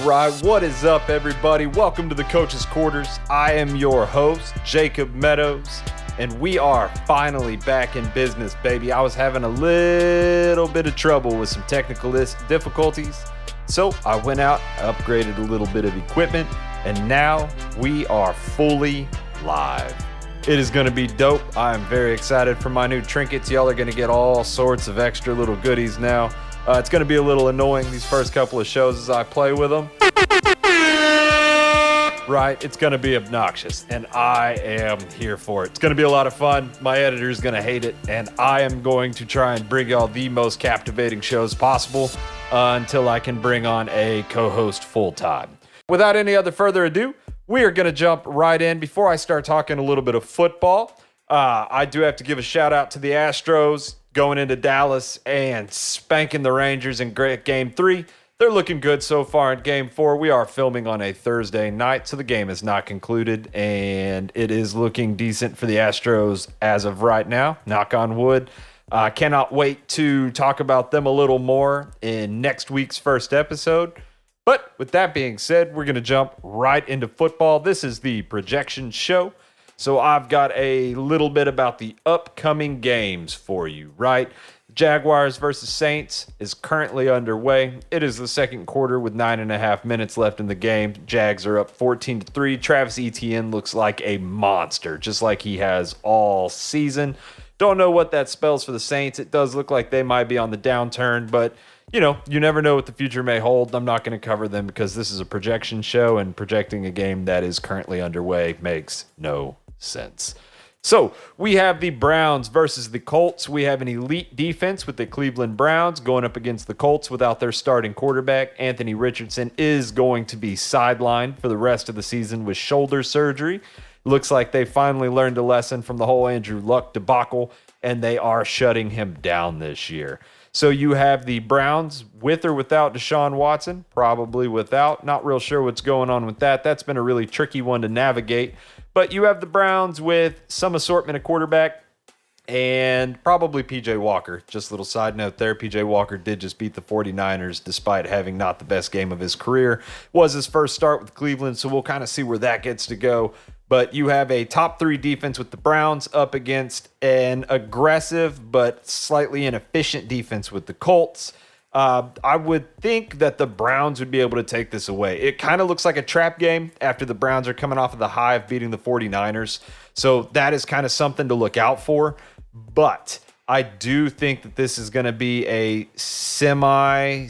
right, what is up, everybody? Welcome to the Coach's Quarters. I am your host, Jacob Meadows, and we are finally back in business, baby. I was having a little bit of trouble with some technical difficulties, so I went out, upgraded a little bit of equipment, and now we are fully live. It is going to be dope. I am very excited for my new trinkets. Y'all are going to get all sorts of extra little goodies now. It's going to be a little annoying these first couple of shows as I play with them. Right, it's going to be obnoxious, and I am here for it. It's going to be a lot of fun. My editor is going to hate it, and I am going to try and bring y'all the most captivating shows possible until I can bring on a co-host full-time. Without any other further ado, we are going to jump right in. Before I start talking a little bit of football, I do have to give a shout-out to the Astros going into Dallas and spanking the Rangers in Game 3. They're looking good so far in Game 4. We are filming on a Thursday night, so the game is not concluded, and it is looking decent for the Astros as of right now. Knock on wood. I cannot wait to talk about them a little more in next week's first episode. But with that being said, we're going to jump right into football. This is the projection show. So I've got a little bit about the upcoming games for you, right? Jaguars versus Saints is currently underway. It is the second quarter with 9.5 minutes left in the game. Jags are up 14-3. Travis Etienne looks like a monster, just like he has all season. Don't know what that spells for the Saints. It does look like they might be on the downturn, but you know, you never know what the future may hold. I'm not going to cover them because this is a projection show, and projecting a game that is currently underway makes no sense. So we have the Browns versus the Colts. We have an elite defense with the Cleveland Browns going up against the Colts without their starting quarterback. Anthony Richardson is going to be sidelined for the rest of the season with shoulder surgery. Looks like they finally learned a lesson from the whole Andrew Luck debacle, and they are shutting him down this year. So you have the Browns with or without Deshaun Watson, probably without. Not real sure what's going on with that. That's been a really tricky one to navigate. But you have the Browns with some assortment of quarterback and probably P.J. Walker. Just a little side note there. P.J. Walker did just beat the 49ers despite having not the best game of his career. Was his first start with Cleveland, so we'll kind of see where that gets to go. But you have a top 3 defense with the Browns up against an aggressive but slightly inefficient defense with the Colts. I would think that the Browns would be able to take this away. It kind of looks like a trap game after the Browns are coming off of the high of beating the 49ers. So that is kind of something to look out for. But I do think that this is going to be a semi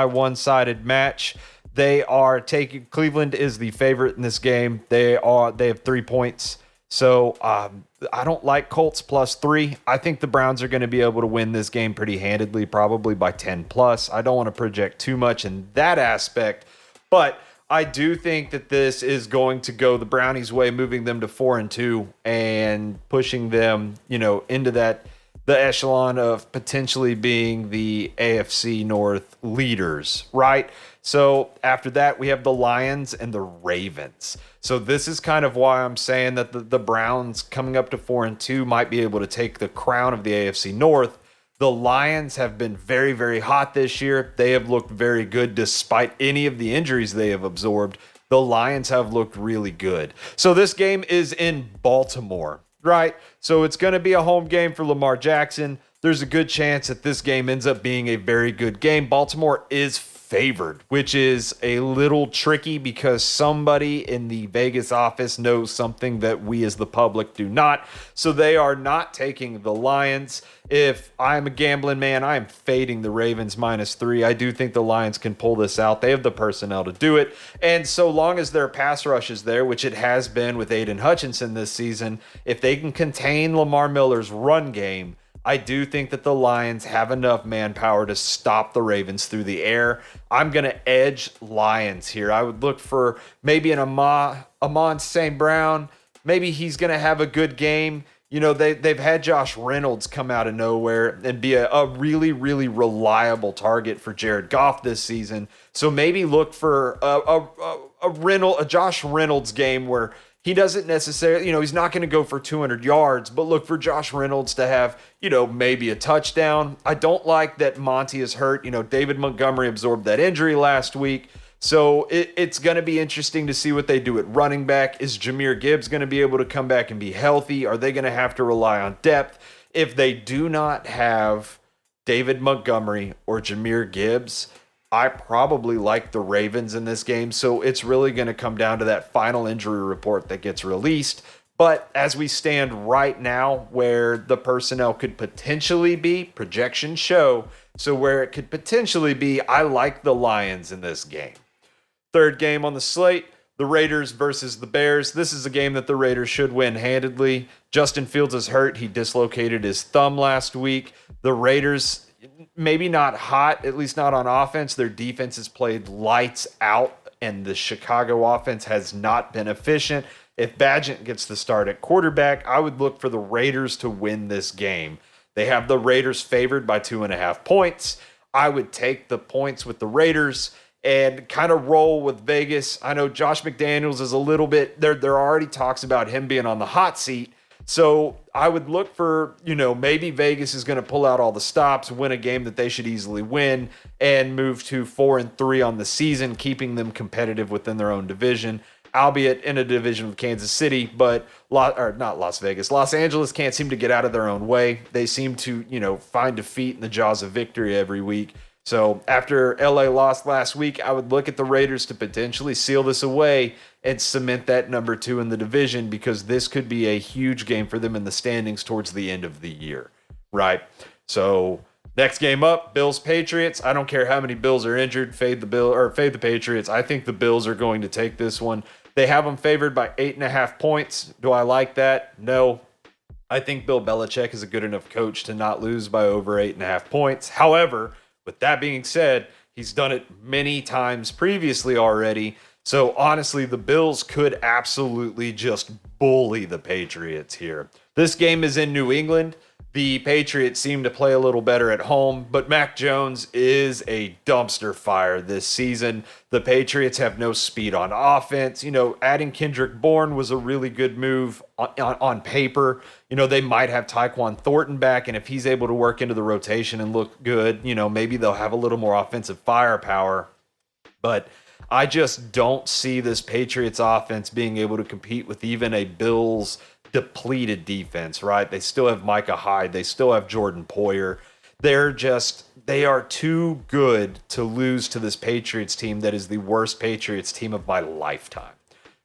one-sided match. Cleveland is the favorite in this game. They have 3 points. So I don't like Colts +3. I think the Browns are going to be able to win this game pretty handedly, probably by 10+. I don't want to project too much in that aspect, but I do think that this is going to go the Brownies' way, moving them to 4-2 and pushing them, into the echelon of potentially being the AFC North leaders, right? So after that, we have the Lions and the Ravens. So this is kind of why I'm saying that the Browns coming up to 4-2 might be able to take the crown of the AFC North. The Lions have been very, very hot this year. They have looked very good despite any of the injuries they have absorbed. The Lions have looked really good. So this game is in Baltimore, right? So it's going to be a home game for Lamar Jackson. There's a good chance that this game ends up being a very good game. Baltimore is favored, which is a little tricky because somebody in the Vegas office knows something that we as the public do not. So they are not taking the Lions. If I'm a gambling man, I am fading the Ravens -3. I do think the Lions can pull this out. They have the personnel to do it. And so long as their pass rush is there, which it has been with Aiden Hutchinson this season, if they can contain Lamar Miller's run game, I do think that the Lions have enough manpower to stop the Ravens through the air. I'm going to edge Lions here. I would look for maybe an Amon St. Brown. Maybe he's going to have a good game. They've had Josh Reynolds come out of nowhere and be a really, really reliable target for Jared Goff this season. So maybe look for a Josh Reynolds game where he doesn't necessarily, he's not going to go for 200 yards, but look for Josh Reynolds to have, maybe a touchdown. I don't like that Monty is hurt. David Montgomery absorbed that injury last week. So it's going to be interesting to see what they do at running back. Is Jahmyr Gibbs going to be able to come back and be healthy? Are they going to have to rely on depth? If they do not have David Montgomery or Jahmyr Gibbs, I probably like the Ravens in this game. So it's really going to come down to that final injury report that gets released. But as we stand right now, where the personnel could potentially be, projections show, so where it could potentially be, I like the Lions in this game. Third game on the slate, the Raiders versus the Bears. This is a game that the Raiders should win handedly. Justin Fields is hurt. He dislocated his thumb last week. The Raiders, maybe not hot, at least not on offense. Their defense has played lights out, and the Chicago offense has not been efficient. If Bagent gets the start at quarterback, I would look for the Raiders to win this game. They have the Raiders favored by 2.5 points. I would take the points with the Raiders and kind of roll with Vegas. I know Josh McDaniels is a little bit, there are already talks about him being on the hot seat. So I would look for, maybe Vegas is going to pull out all the stops, win a game that they should easily win, and move to 4-3 on the season, keeping them competitive within their own division, albeit in a division with Kansas City, but not Las Vegas. Los Angeles can't seem to get out of their own way. They seem to, find defeat in the jaws of victory every week. So after LA lost last week, I would look at the Raiders to potentially seal this away and cement that number 2 in the division, because this could be a huge game for them in the standings towards the end of the year, right? So next game up, Bills-Patriots. I don't care how many Bills are injured. Fade the Patriots. I think the Bills are going to take this one. They have them favored by 8.5 points. Do I like that? No. I think Bill Belichick is a good enough coach to not lose by over 8.5 points. However, with that being said, he's done it many times previously already. So honestly, the Bills could absolutely just bully the Patriots here. This game is in New England. The Patriots seem to play a little better at home, but Mac Jones is a dumpster fire this season. The Patriots have no speed on offense. Adding Kendrick Bourne was a really good move on paper. They might have Tyquan Thornton back, and if he's able to work into the rotation and look good, maybe they'll have a little more offensive firepower. But I just don't see this Patriots offense being able to compete with even a Bills depleted defense, right? They still have Micah Hyde. They still have Jordan Poyer. They are too good to lose to this Patriots team that is the worst Patriots team of my lifetime,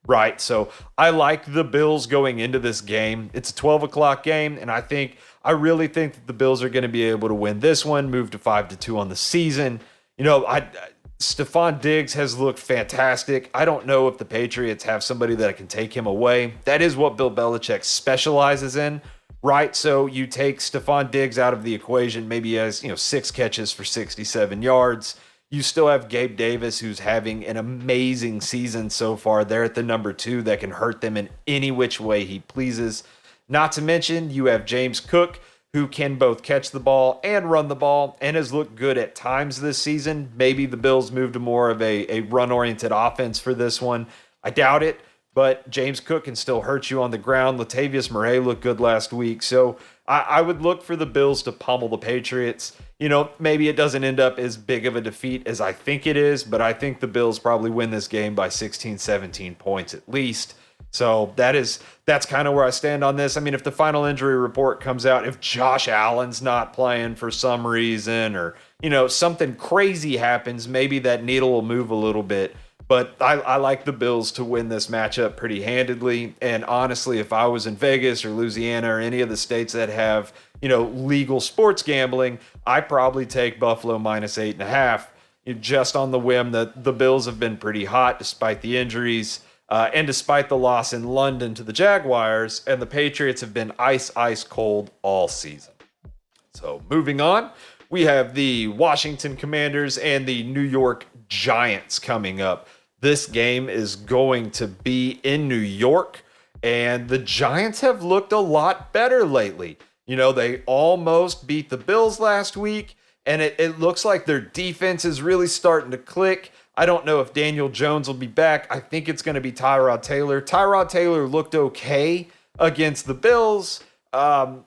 right? So I like the Bills going into this game. It's a 12 o'clock game, and I really think that the Bills are going to be able to win this one, move to 5-2 on the season. Stephon Diggs has looked fantastic. I don't know if the Patriots have somebody that can take him away. That is what Bill Belichick specializes in, right? So you take Stephon Diggs out of the equation. Maybe he has, 6 catches for 67 yards. You still have Gabe Davis, who's having an amazing season so far. They're at the number 2 that can hurt them in any which way he pleases. Not to mention, you have James Cook, who can both catch the ball and run the ball and has looked good at times this season. Maybe the Bills move to more of a run-oriented offense for this one. I doubt it, but James Cook can still hurt you on the ground. Latavius Murray looked good last week. So I would look for the Bills to pummel the Patriots. Maybe it doesn't end up as big of a defeat as I think it is, but I think the Bills probably win this game by 16, 17 points at least. So that's kind of where I stand on this. I mean, if the final injury report comes out, if Josh Allen's not playing for some reason, or, something crazy happens, maybe that needle will move a little bit. But I like the Bills to win this matchup pretty handedly. And honestly, if I was in Vegas or Louisiana or any of the states that have, legal sports gambling, I probably take Buffalo minus 8.5, just on the whim that the Bills have been pretty hot despite the injuries. And despite the loss in London to the Jaguars, and the Patriots have been ice cold all season. So moving on, we have the Washington Commanders and the New York Giants coming up. This game is going to be in New York, and the Giants have looked a lot better lately. They almost beat the Bills last week, and it looks like their defense is really starting to click. I don't know if Daniel Jones will be back. I think it's going to be Tyrod Taylor. Tyrod Taylor looked okay against the Bills.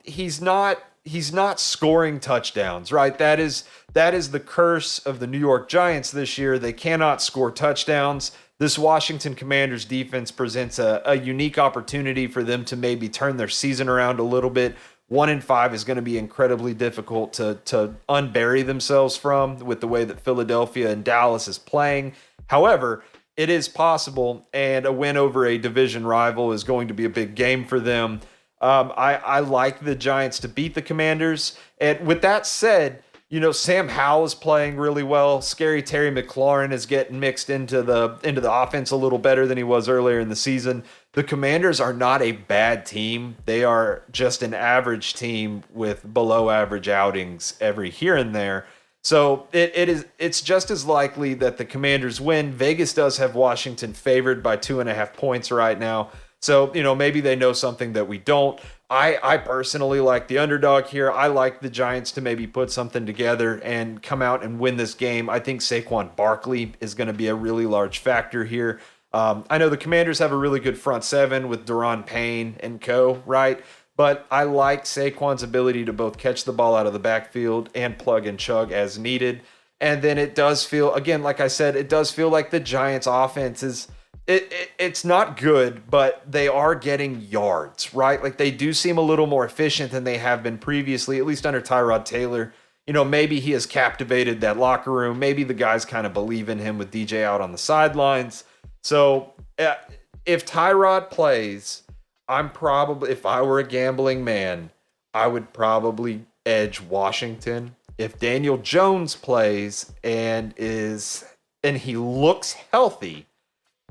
He's not he's not scoring touchdowns, right? That is the curse of the New York Giants this year. They cannot score touchdowns. This Washington Commanders defense presents a unique opportunity for them to maybe turn their season around a little bit. 1-5 is going to be incredibly difficult to unbury themselves from with the way that Philadelphia and Dallas is playing. However, it is possible, and a win over a division rival is going to be a big game for them. I like the Giants to beat the Commanders. And with that said, Sam Howell is playing really well. Scary Terry McLaurin is getting mixed into the offense a little better than he was earlier in the season. The Commanders are not a bad team. They are just an average team with below average outings every here and there. So it's just as likely that the Commanders win. Vegas does have Washington favored by 2.5 points right now. So, maybe they know something that we don't. I personally like the underdog here. I like the Giants to maybe put something together and come out and win this game. I think Saquon Barkley is going to be a really large factor here. I know the Commanders have a really good front seven with Daron Payne and co, right? But I like Saquon's ability to both catch the ball out of the backfield and plug and chug as needed. And then it does feel, again, like I said, it does feel like the Giants offense is, it's not good, but they are getting yards, right? Like they do seem a little more efficient than they have been previously, at least under Tyrod Taylor. Maybe he has captivated that locker room. Maybe the guys kind of believe in him with DJ out on the sidelines. So if Tyrod plays, if I were a gambling man, I would probably edge Washington. If Daniel Jones plays and he looks healthy,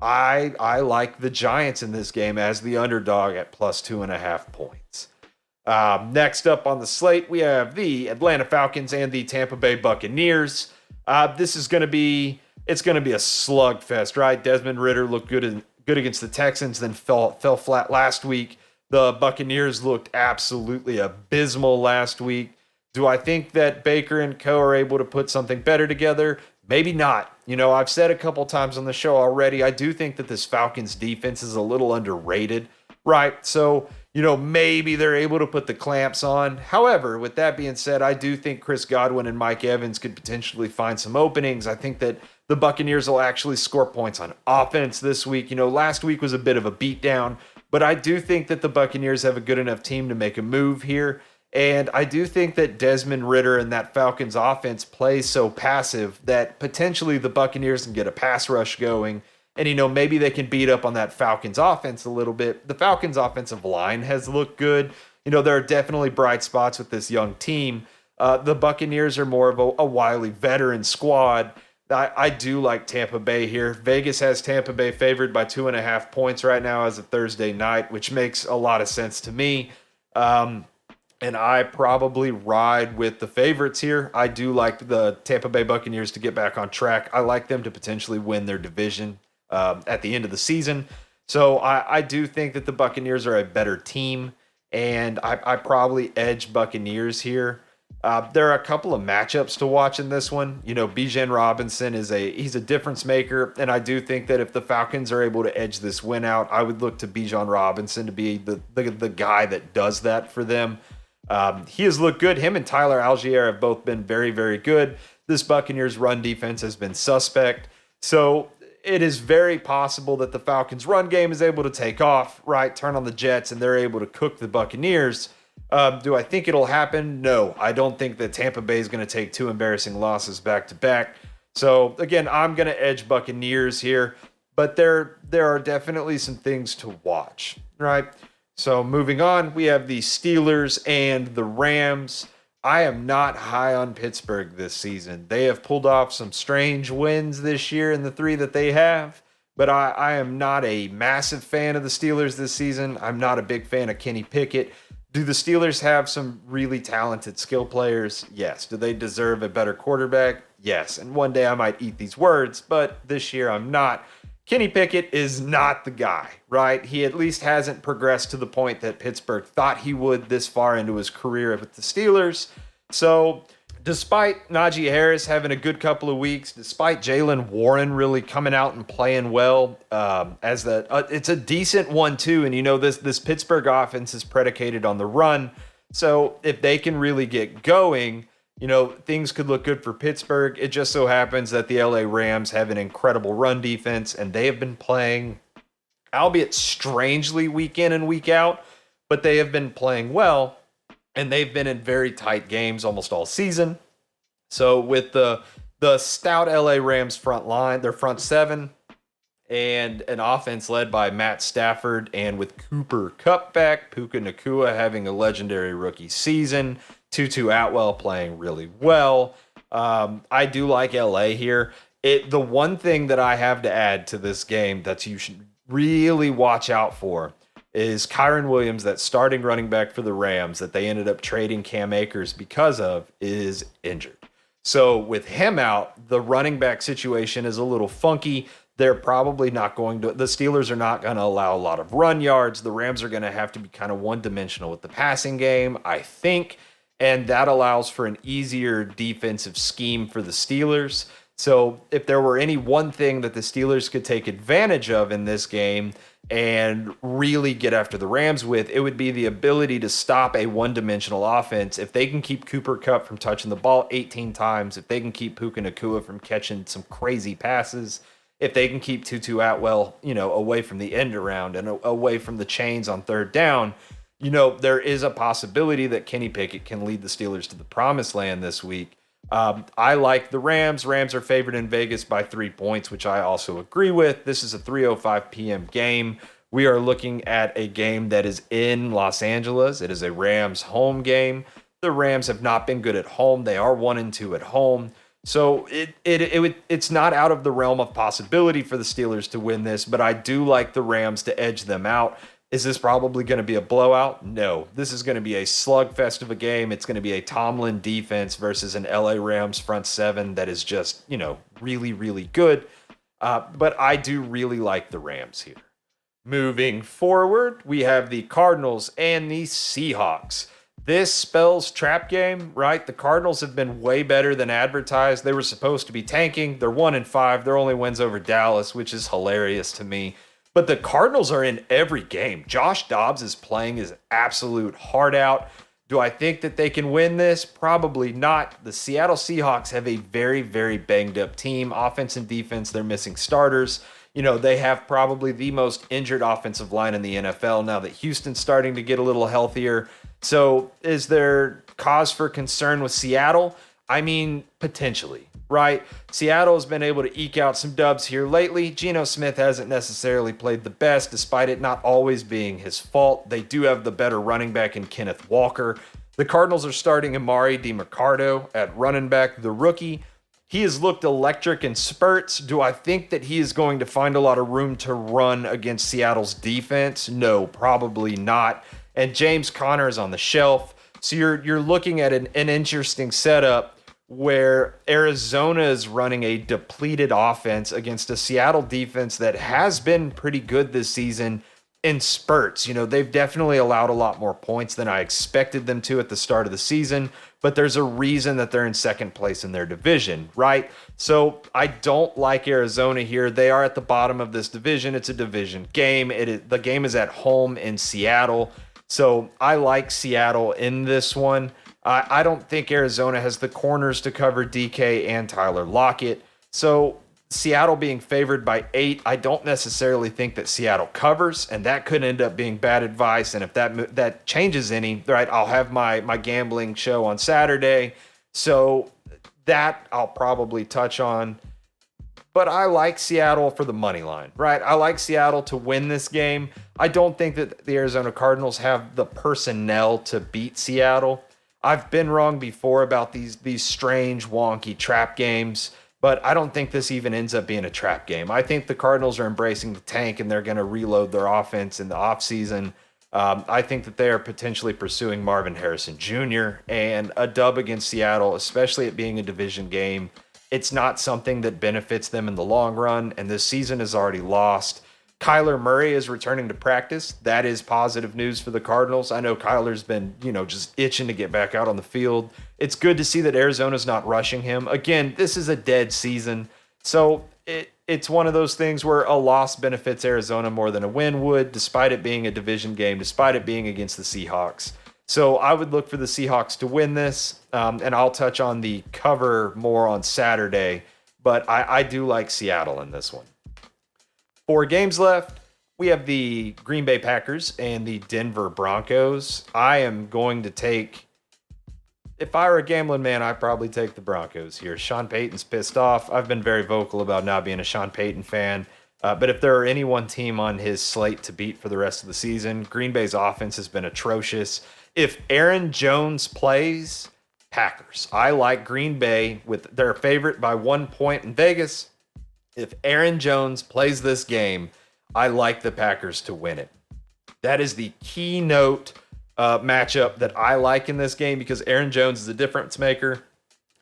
I like the Giants in this game as the underdog at plus 2.5 points. Next up on the slate, we have the Atlanta Falcons and the Tampa Bay Buccaneers. This is going to be a slugfest, right? Desmond Ridder looked good against the Texans, then fell flat last week. The Buccaneers looked absolutely abysmal last week. Do I think that Baker and co are able to put something better together? Maybe not. I've said a couple times on the show already, I do think that this Falcons defense is a little underrated, right? So, maybe they're able to put the clamps on. However, with that being said, I do think Chris Godwin and Mike Evans could potentially find some openings. I think that the Buccaneers will actually score points on offense this week. Last week was a bit of a beatdown, but I do think that the Buccaneers have a good enough team to make a move here. And I do think that Desmond Ridder and that Falcons offense plays so passive that potentially the Buccaneers can get a pass rush going. And, maybe they can beat up on that Falcons offense a little bit. The Falcons offensive line has looked good. There are definitely bright spots with this young team. The Buccaneers are more of a wily veteran squad. I do like Tampa Bay here. Vegas has Tampa Bay favored by 2.5 points right now as a Thursday night, which makes a lot of sense to me. And I probably ride with the favorites here. I do like the Tampa Bay Buccaneers to get back on track. I like them to potentially win their division at the end of the season. So I do think that the Buccaneers are a better team, and I probably edge Buccaneers here. There are a couple of matchups to watch in this one. Bijan Robinson he's a difference maker, and I do think that if the Falcons are able to edge this win out, I would look to Bijan Robinson to be the guy that does that for them. He has looked good. Him and Tyler Algier have both been very, very good. This Buccaneers run defense has been suspect. So it is very possible that the Falcons run game is able to take off, right? Turn on the Jets and they're able to cook the Buccaneers. Do I think it'll happen? No, I don't think that Tampa Bay is going to take two embarrassing losses back to back. So again, I'm going to edge Buccaneers here, but there are definitely some things to watch, right? So moving on, we have the Steelers and the Rams. I am not high on Pittsburgh this season. They have pulled off some strange wins this year in the three that they have, but I am not a massive fan of the Steelers this season. I'm not a big fan of Kenny Pickett. Do the Steelers have some really talented skill players? Yes. Do they deserve a better quarterback? Yes. And one day I might eat these words, but this year I'm not. Kenny Pickett is not the guy, right? He at least hasn't progressed to the point that Pittsburgh thought he would this far into his career with the Steelers. So despite Najee Harris having a good couple of weeks, despite Jaylen Warren really coming out and playing well, it's a decent 1-2. And this Pittsburgh offense is predicated on the run. So if they can really get going, things could look good for Pittsburgh. It just so happens that the LA Rams have an incredible run defense, and they have been playing, albeit strangely, week in and week out, but they have been playing well, and they've been in very tight games almost all season. So with the stout LA Rams front line, their front seven, and an offense led by Matt Stafford, and with Cooper Kupp back, Puka Nacua having a legendary rookie season, Tutu Atwell playing really well. I do like LA here. The one thing that I have to add to this game that you should really watch out for is Kyren Williams, that starting running back for the Rams that they ended up trading Cam Akers because of, is injured. So with him out, the running back situation is a little funky. They're probably not going to, the Steelers are not going to allow a lot of run yards. The Rams are going to have to be kind of one-dimensional with the passing game, I think, and that allows for an easier defensive scheme for the Steelers. So if there were any one thing that the Steelers could take advantage of in this game and really get after the Rams with, it would be the ability to stop a one-dimensional offense. If they can keep Cooper Kupp from touching the ball 18 times, if they can keep Puka Nacua from catching some crazy passes, if they can keep Tutu Atwell, away from the end around and away from the chains on third down, there is a possibility that Kenny Pickett can lead the Steelers to the promised land this week. I like the Rams. Rams are favored in Vegas by 3 points, which I also agree with. This is a 3:05 p.m. game. We are looking at a game that is in Los Angeles. It is a Rams home game. The Rams have not been good at home. They are 1-2 at home. So it's not out of the realm of possibility for the Steelers to win this, but I do like the Rams to edge them out. Is this probably going to be a blowout? No. This is going to be a slugfest of a game. It's going to be a Tomlin defense versus an LA Rams front seven that is just, really, really good. But I do really like the Rams here. Moving forward, we have the Cardinals and the Seahawks. This spells trap game, right? The Cardinals have been way better than advertised. They were supposed to be tanking. They're 1-5. Their only wins over Dallas, which is hilarious to me. But the Cardinals are in every game. Josh Dobbs is playing his absolute heart out. Do I think that they can win this? Probably not. The Seattle Seahawks have a very, very banged up team. Offense and defense, they're missing starters. They have probably the most injured offensive line in the NFL now that Houston's starting to get a little healthier. So is there cause for concern with Seattle? I mean, potentially, right? Seattle has been able to eke out some dubs here lately. Geno Smith hasn't necessarily played the best, despite it not always being his fault. They do have the better running back in Kenneth Walker. The Cardinals are starting Amari DiMercado at running back, the rookie. He has looked electric in spurts. Do I think that he is going to find a lot of room to run against Seattle's defense? No, probably not. And James Conner is on the shelf. So you're looking at an interesting setup where Arizona is running a depleted offense against a Seattle defense that has been pretty good this season in spurts. They've definitely allowed a lot more points than I expected them to at the start of the season, but there's a reason that they're in second place in their division, right? So I don't like Arizona here. They are at the bottom of this division. It's a division game. The game is at home in Seattle. So I like Seattle in this one. I don't think Arizona has the corners to cover DK and Tyler Lockett. So Seattle being favored by 8, I don't necessarily think that Seattle covers, and that could end up being bad advice. And if that changes any, right, I'll have my gambling show on Saturday. So that I'll probably touch on. But I like Seattle for the money line, right? I like Seattle to win this game. I don't think that the Arizona Cardinals have the personnel to beat Seattle. I've been wrong before about these strange, wonky trap games, but I don't think this even ends up being a trap game. I think the Cardinals are embracing the tank and they're going to reload their offense in the offseason. I think that they are potentially pursuing Marvin Harrison Jr. and a dub against Seattle, especially it being a division game. It's not something that benefits them in the long run, and this season is already lost. Kyler Murray is returning to practice. That is positive news for the Cardinals. I know Kyler's been, just itching to get back out on the field. It's good to see that Arizona's not rushing him. Again, this is a dead season, so it's one of those things where a loss benefits Arizona more than a win would, despite it being a division game, despite it being against the Seahawks. So I would look for the Seahawks to win this, and I'll touch on the cover more on Saturday, but I do like Seattle in this one. 4 games left. We have the Green Bay Packers and the Denver Broncos. I am going to take, if I were a gambling man, I'd probably take the Broncos here. Sean Payton's pissed off. I've been very vocal about not being a Sean Payton fan. But if there are any one team on his slate to beat for the rest of the season, Green Bay's offense has been atrocious. If Aaron Jones plays, Packers. I like Green Bay with their favorite by 1 point in Vegas. If Aaron Jones plays this game, I like the Packers to win it. That is the keynote matchup that I like in this game because Aaron Jones is a difference maker.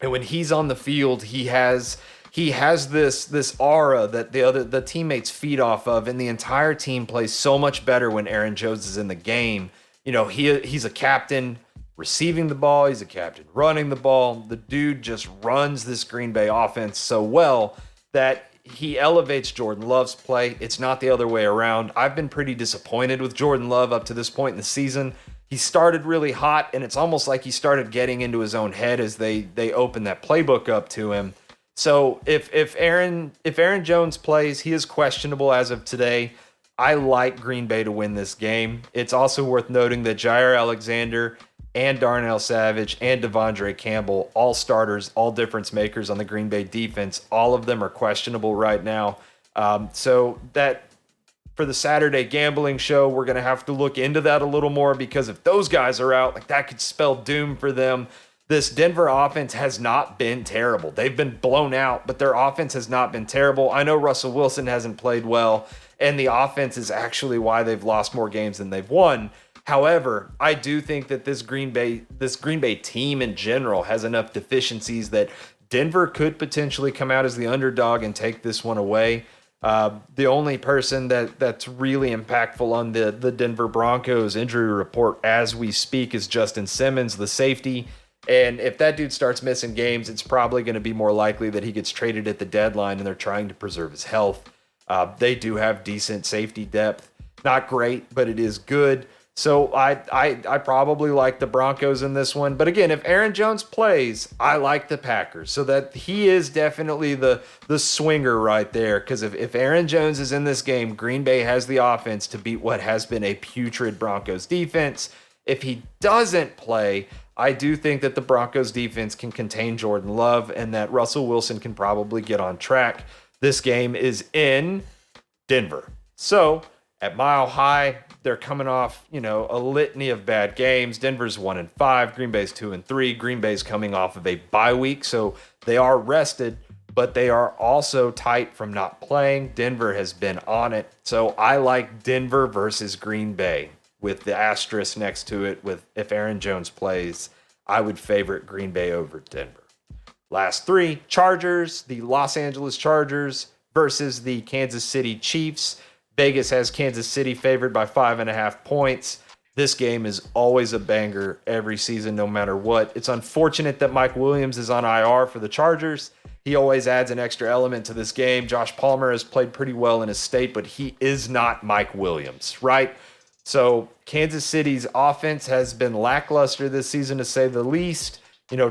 And when he's on the field, he has this aura that the teammates feed off of, and the entire team plays so much better when Aaron Jones is in the game. You know, he's a captain receiving the ball, he's a captain running the ball. The dude just runs this Green Bay offense so well that he elevates Jordan Love's play. It's not the other way around. I've been pretty disappointed with Jordan Love up to this point in the season. He started really hot, and it's almost like he started getting into his own head as they opened that playbook up to him. So if Aaron Jones plays, he is questionable as of today. I like Green Bay to win this game. It's also worth noting that Jair Alexander and Darnell Savage and Devondre Campbell, all starters, all difference makers on the Green Bay defense, all of them are questionable right now. So that for the Saturday gambling show, we're going to have to look into that a little more because if those guys are out, like that could spell doom for them. This Denver offense has not been terrible. They've been blown out, but their offense has not been terrible. I know Russell Wilson hasn't played well, and the offense is actually why they've lost more games than they've won. However, I do think that this Green Bay team in general has enough deficiencies that Denver could potentially come out as the underdog and take this one away. The only person that's really impactful on the Denver Broncos injury report as we speak is Justin Simmons, the safety. And if that dude starts missing games, it's probably going to be more likely that he gets traded at the deadline and they're trying to preserve his health. They do have decent safety depth. Not great, but it is good. So I probably like the Broncos in this one. But again, if Aaron Jones plays, I like the Packers. So that he is definitely the swinger right there. Because if Aaron Jones is in this game, Green Bay has the offense to beat what has been a putrid Broncos defense. If he doesn't play, I do think that the Broncos defense can contain Jordan Love and that Russell Wilson can probably get on track. This game is in Denver. So at Mile High, they're coming off, a litany of bad games. Denver's 1-5, Green Bay's 2-3. Green Bay's coming off of a bye week, so they are rested, but they are also tight from not playing. Denver has been on it. So I like Denver versus Green Bay with the asterisk next to it with if Aaron Jones plays, I would favorite Green Bay over Denver. Last 3, Chargers, the Los Angeles Chargers versus the Kansas City Chiefs. Vegas has Kansas City favored by 5.5 points. This game is always a banger every season, no matter what. It's unfortunate that Mike Williams is on IR for the Chargers. He always adds an extra element to this game. Josh Palmer has played pretty well in his state, but he is not Mike Williams, right? So Kansas City's offense has been lackluster this season, to say the least.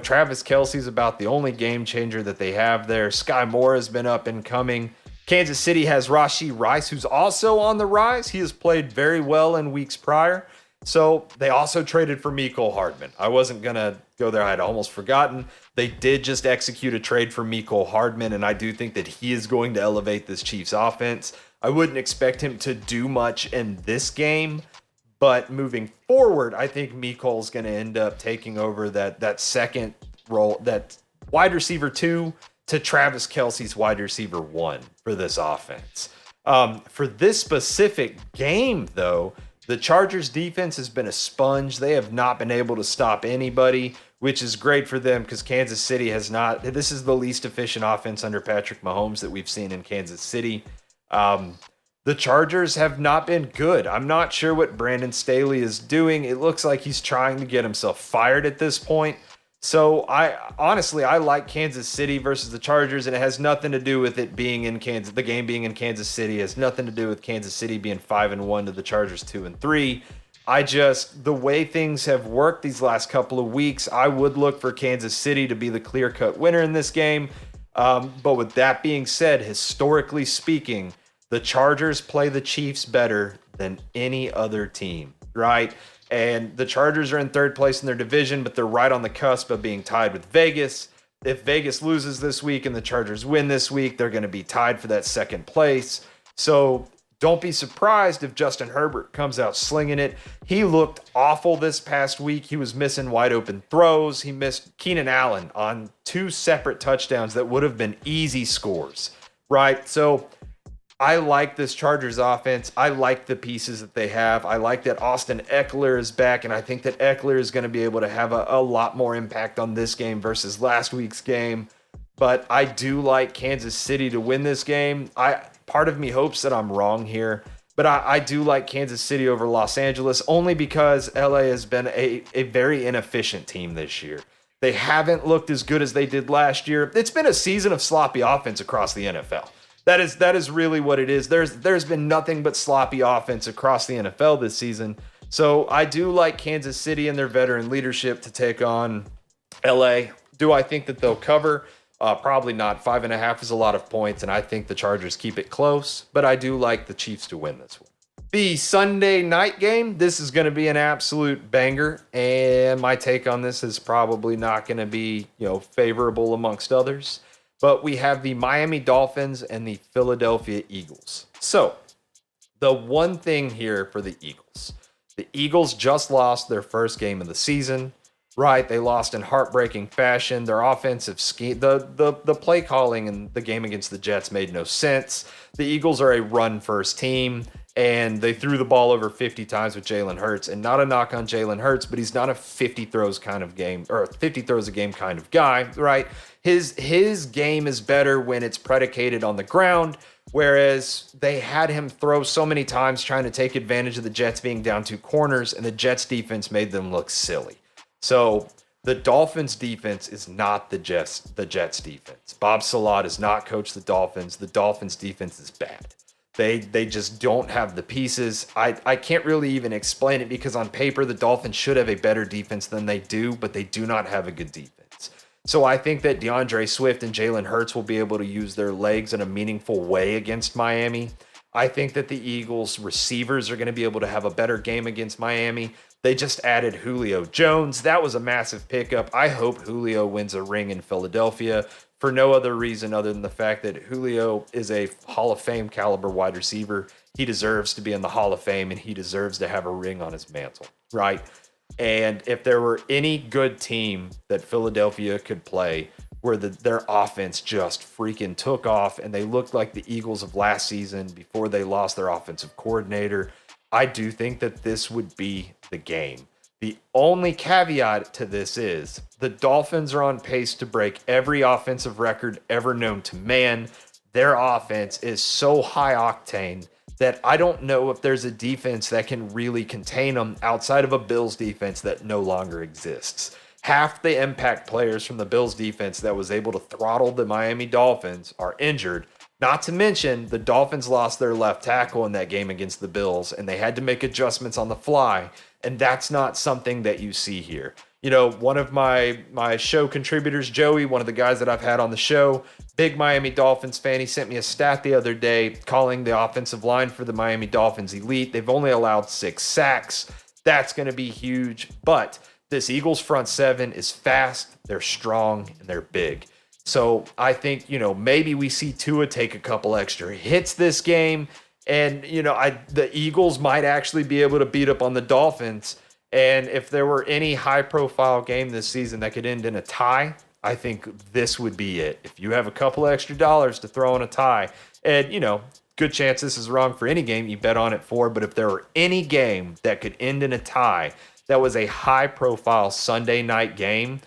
Travis Kelce's about the only game changer that they have there. Sky Moore has been up and coming. Kansas City has Rashee Rice, who's also on the rise. He has played very well in weeks prior. So they also traded for Mecole Hardman. I wasn't going to go there. I had almost forgotten. They did just execute a trade for Mecole Hardman, and I do think that he is going to elevate this Chiefs offense. I wouldn't expect him to do much in this game, but moving forward, I think Mecole's going to end up taking over that second role, that wide receiver 2 to Travis Kelce's wide receiver 1 for this offense. For this specific game, though, the Chargers defense has been a sponge. They have not been able to stop anybody, which is great for them because Kansas City has not. This is the least efficient offense under Patrick Mahomes that we've seen in Kansas City. The Chargers have not been good. I'm not sure what Brandon Staley is doing. It looks like he's trying to get himself fired at this point. So I like Kansas City versus the Chargers, and it has nothing to do with it being in Kansas. The game being in Kansas City has nothing to do with Kansas City being 5-1 to the Chargers 2-3. The way things have worked these last couple of weeks, I would look for Kansas City to be the clear-cut winner in this game. But with that being said, historically speaking, the Chargers play the Chiefs better than any other team, right? And the Chargers are in third place in their division, but they're right on the cusp of being tied with Vegas. If Vegas loses this week and the Chargers win this week, they're going to be tied for that second place. So don't be surprised if Justin Herbert comes out slinging it. He looked awful this past week. He was missing wide open throws. He missed Keenan Allen on 2 separate touchdowns that would have been easy scores, right? So I like this Chargers offense. I like the pieces that they have. I like that Austin Eckler is back, and I think that Eckler is going to be able to have a lot more impact on this game versus last week's game. But I do like Kansas City to win this game. Part of me hopes that I'm wrong here, but I do like Kansas City over Los Angeles only because LA has been a very inefficient team this year. They haven't looked as good as they did last year. It's been a season of sloppy offense across the NFL. That is really what it is. There's been nothing but sloppy offense across the NFL this season. So I do like Kansas City and their veteran leadership to take on LA. Do I think that they'll cover? Probably not. 5.5 is a lot of points, and I think the Chargers keep it close, but I do like the Chiefs to win this one. The Sunday night game, this is going to be an absolute banger, and my take on this is probably not going to be, favorable amongst others, but we have the Miami Dolphins and the Philadelphia Eagles. So, the one thing here for the Eagles just lost their first game of the season. Right, they lost in heartbreaking fashion. Their offensive scheme, the play calling in the game against the Jets made no sense. The Eagles are a run-first team, and they threw the ball over 50 times with Jalen Hurts. And not a knock on Jalen Hurts, but he's not a 50 throws kind of game or 50 throws a game kind of guy, right? His game is better when it's predicated on the ground. Whereas they had him throw so many times trying to take advantage of the Jets being down 2 corners, and the Jets defense made them look silly. So the Dolphins defense is not the Jets defense. Bob Salah does not coach the Dolphins. The Dolphins defense is bad. They just don't have the pieces. I can't really even explain it because on paper the Dolphins should have a better defense than they do, but they do not have a good defense. So I think that DeAndre Swift and Jalen Hurts will be able to use their legs in a meaningful way against Miami. I think that the Eagles receivers are going to be able to have a better game against Miami. They just added Julio Jones. That was a massive pickup. I hope Julio wins a ring in Philadelphia for no other reason other than the fact that Julio is a Hall of Fame caliber wide receiver. He deserves to be in the Hall of Fame, and he deserves to have a ring on his mantle, right? And if there were any good team that Philadelphia could play where their offense just freaking took off and they looked like the Eagles of last season before they lost their offensive coordinator, I do think that this would be the game. The only caveat to this is the Dolphins are on pace to break every offensive record ever known to man. Their offense is so high octane that I don't know if there's a defense that can really contain them outside of a Bills defense that no longer exists. Half the impact players from the Bills defense that was able to throttle the Miami Dolphins are injured. Not to mention, the Dolphins lost their left tackle in that game against the Bills, and they had to make adjustments on the fly, and that's not something that you see here. One of my show contributors, Joey, one of the guys that I've had on the show, big Miami Dolphins fan, he sent me a stat the other day calling the offensive line for the Miami Dolphins elite. They've only allowed 6 sacks. That's going to be huge, but this Eagles front seven is fast, they're strong, and they're big. So I think, maybe we see Tua take a couple extra hits this game. And, the Eagles might actually be able to beat up on the Dolphins. And if there were any high-profile game this season that could end in a tie, I think this would be it. If you have a couple extra dollars to throw in a tie, and, good chance this is wrong for any game you bet on it for, but if there were any game that could end in a tie that was a high-profile Sunday night game,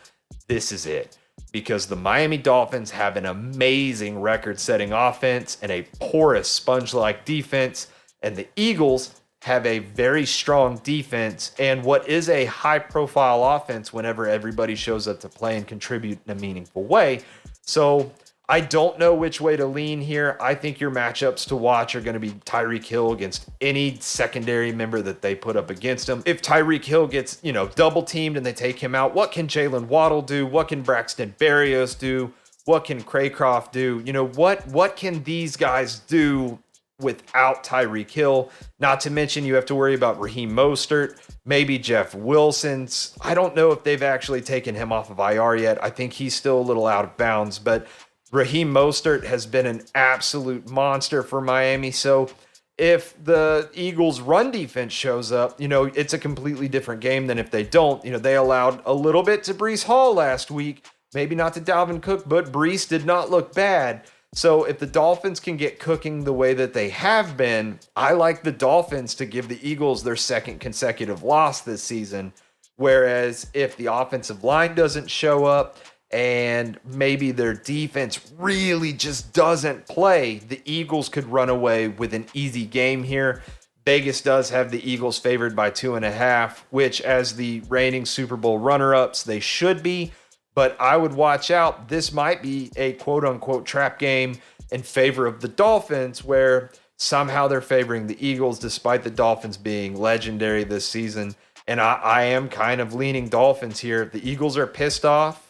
this is it. Because the Miami Dolphins have an amazing record-setting offense and a porous sponge-like defense, and the Eagles have a very strong defense and what is a high-profile offense whenever everybody shows up to play and contribute in a meaningful way. So I don't know which way to lean here. I think your matchups to watch are going to be Tyreek Hill against any secondary member that they put up against him. If Tyreek Hill gets, double teamed and they take him out, what can Jalen Waddle do? What can Braxton Berrios do? What can Craycroft do? What can these guys do without Tyreek Hill? Not to mention you have to worry about Raheem Mostert, maybe Jeff Wilson's. I don't know if they've actually taken him off of IR yet. I think he's still a little out of bounds, but Raheem Mostert has been an absolute monster for Miami. So if the Eagles' run defense shows up, it's a completely different game than if they don't. They allowed a little bit to Breece Hall last week, maybe not to Dalvin Cook, but Breece did not look bad. So if the Dolphins can get cooking the way that they have been, I like the Dolphins to give the Eagles their second consecutive loss this season. Whereas if the offensive line doesn't show up, and maybe their defense really just doesn't play, the Eagles could run away with an easy game here. Vegas does have the Eagles favored by 2.5, which as the reigning Super Bowl runner-ups, they should be. But I would watch out. This might be a quote-unquote trap game in favor of the Dolphins, where somehow they're favoring the Eagles despite the Dolphins being legendary this season. And I am kind of leaning Dolphins here. The Eagles are pissed off.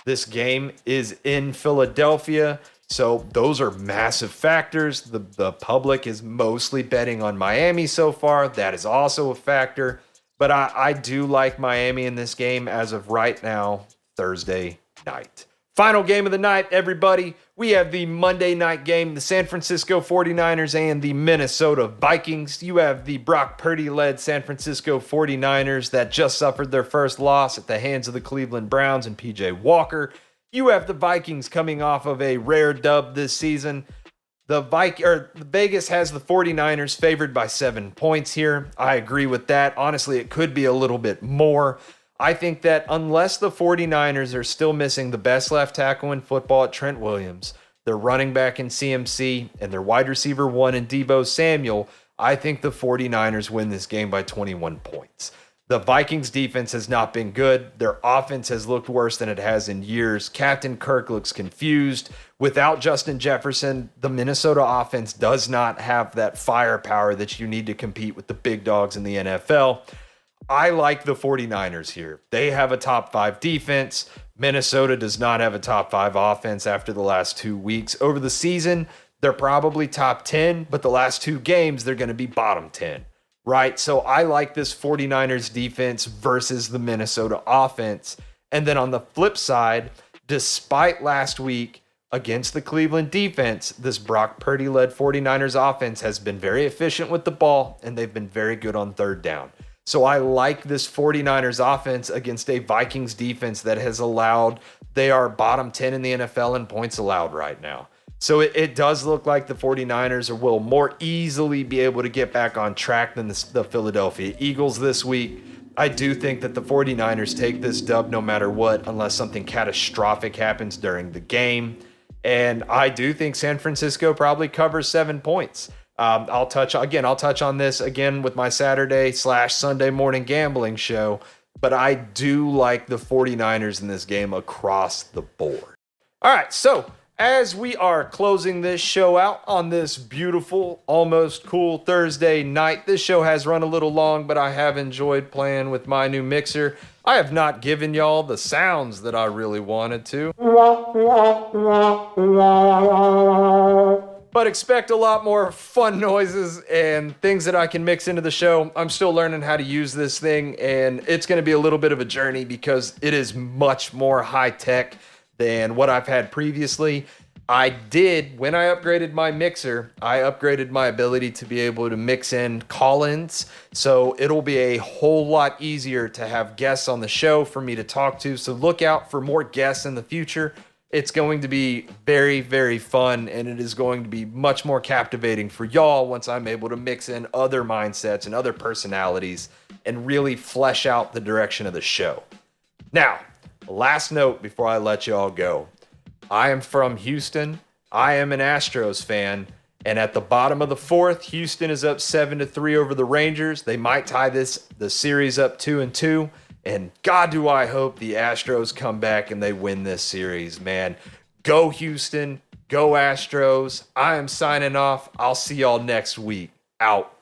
This game is in Philadelphia, so those are massive factors. The public is mostly betting on Miami so far. That is also a factor. But I do like Miami in this game as of right now, Thursday night. Final game of the night, everybody. We have the Monday night game, the San Francisco 49ers and the Minnesota Vikings. You have the Brock Purdy-led San Francisco 49ers that just suffered their first loss at the hands of the Cleveland Browns and PJ Walker. You have the Vikings coming off of a rare dub this season. Vegas has the 49ers favored by 7 points here. I agree with that. Honestly, it could be a little bit more. I think that unless the 49ers are still missing the best left tackle in football at Trent Williams, their running back in CMC, and their wide receiver 1 in Deebo Samuel, I think the 49ers win this game by 21 points. The Vikings defense has not been good. Their offense has looked worse than it has in years. Captain Kirk looks confused. Without Justin Jefferson, the Minnesota offense does not have that firepower that you need to compete with the big dogs in the NFL. I like the 49ers here. They have a top 5 defense. Minnesota does not have a top 5 offense after the last 2 weeks. Over the season, they're probably top 10, but the last 2 games, they're going to be bottom 10, right? So I like this 49ers defense versus the Minnesota offense. And then on the flip side, despite last week against the Cleveland defense, this Brock Purdy-led 49ers offense has been very efficient with the ball, and they've been very good on third down. So I like this 49ers offense against a Vikings defense that has allowed, they are bottom 10 in the NFL in points allowed right now. So it does look like the 49ers will more easily be able to get back on track than the Philadelphia Eagles this week. I do think that the 49ers take this dub no matter what, unless something catastrophic happens during the game. And I do think San Francisco probably covers 7 points. I'll touch on this again with my Saturday/Sunday morning gambling show, but I do like the 49ers in this game across the board. All right, so as we are closing this show out on this beautiful, almost cool Thursday night, this show has run a little long, but I have enjoyed playing with my new mixer. I have not given y'all the sounds that I really wanted to. But expect a lot more fun noises and things that I can mix into the show. I'm still learning how to use this thing, and it's going to be a little bit of a journey because it is much more high-tech than what I've had previously. When I upgraded my mixer, I upgraded my ability to be able to mix in call-ins. So it'll be a whole lot easier to have guests on the show for me to talk to. So look out for more guests in the future. It's going to be very, very fun, and it is going to be much more captivating for y'all once I'm able to mix in other mindsets and other personalities and really flesh out the direction of the show. Now, last note before I let y'all go. I am from Houston. I am an Astros fan, and at the bottom of the 4th, Houston is up 7-3 over the Rangers. They might tie the series up 2-2. And God, do I hope the Astros come back and they win this series, man. Go Houston. Go Astros. I am signing off. I'll see y'all next week. Out.